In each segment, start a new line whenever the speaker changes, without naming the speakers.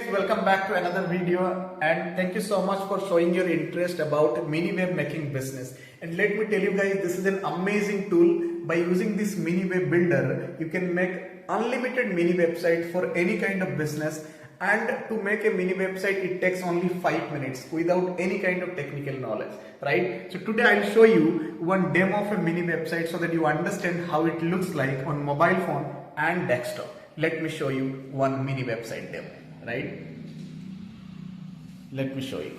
Welcome back to another video, and thank you so much for showing your interest about mini web making business. And let me tell you guys, this is an amazing tool. By using this mini web builder, you can make unlimited mini website for any kind of business. And to make a mini website, it takes only 5 minutes without any kind of technical knowledge, right? So today I'll show you one demo of a mini website so that you understand how it looks like on mobile phone and desktop. Let me show you one mini website demo. Right? Let me show you.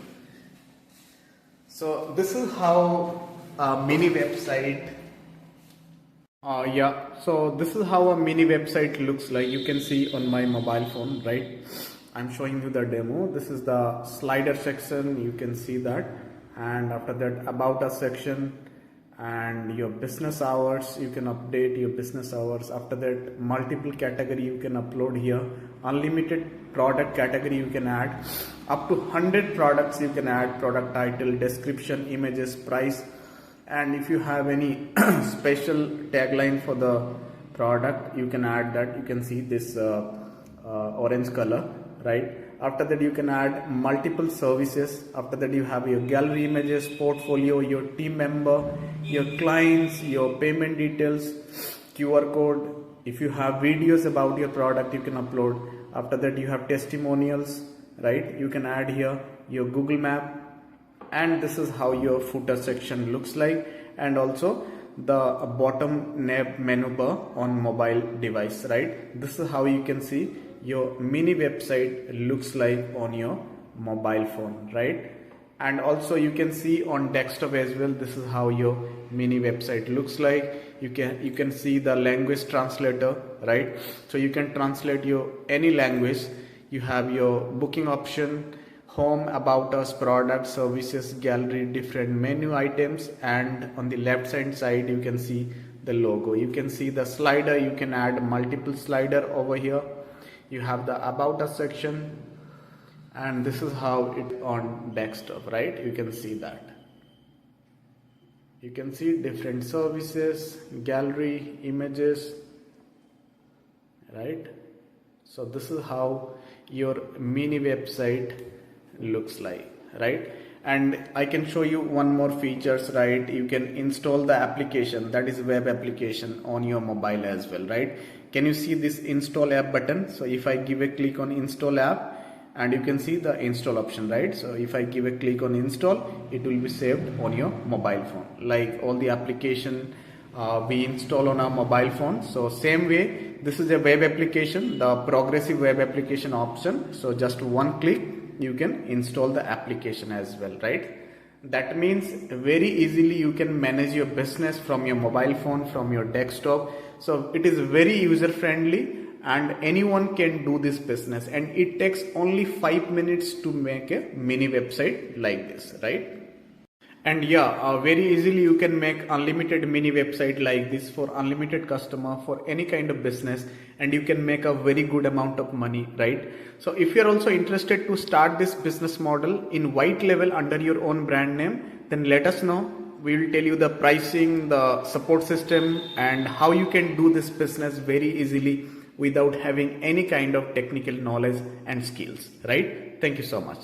So this is how a mini website. So this is how a mini website looks like. You can see on my mobile phone, right? I'm showing you the demo. This is the slider section. You can see that, and after that, about us section. And your business hours, you can update your business hours. After that, multiple category you can upload here. Unlimited product category you can add. Up to 100 products you can add. Product title, description, images, price. And if you have any special tagline for the product, you can add that. You can see this orange color, right? After that, you can add multiple services. After that, you have your gallery images, portfolio, your team member, your clients, your payment details, QR code. If you have videos about your product, you can upload. After that, you have testimonials, right? You can add here your Google map. And this is how your footer section looks like. And also the bottom menu bar on mobile device, right? This is how you can see your mini website looks like on your mobile phone, right? And also you can see on desktop as well. This is how your mini website looks like. You can see the language translator, right? So you can translate your any language. You have your booking option, home, about us, product, services, gallery, different menu items, and on the left hand side you can see the logo. You can see the slider. You can add multiple slider over here. You have the about us section, and this is how it on desktop, right? You can see that. You can see different services, gallery, images, right? So this is how your mini website looks like, right? And I can show you one more features, right? You can install the application, that is web application, on your mobile as well, right? Can you see this install app button? So if I give a click on install app, and you can see the install option, right? So if I give a click on install, it will be saved on your mobile phone, like all the application we install on our mobile phone. So same way, this is a web application, the progressive web application option. So just one click, you can install the application as well, right? That means very easily you can manage your business from your mobile phone, from your desktop. So it is very user friendly, and anyone can do this business, and it takes only 5 minutes to make a mini website like this, right? And very easily you can make unlimited mini website like this for unlimited customer, for any kind of business, and you can make a very good amount of money, right? So if you're also interested to start this business model in white level under your own brand name, then let us know. We will tell you the pricing, the support system, and how you can do this business very easily without having any kind of technical knowledge and skills, right? Thank you so much.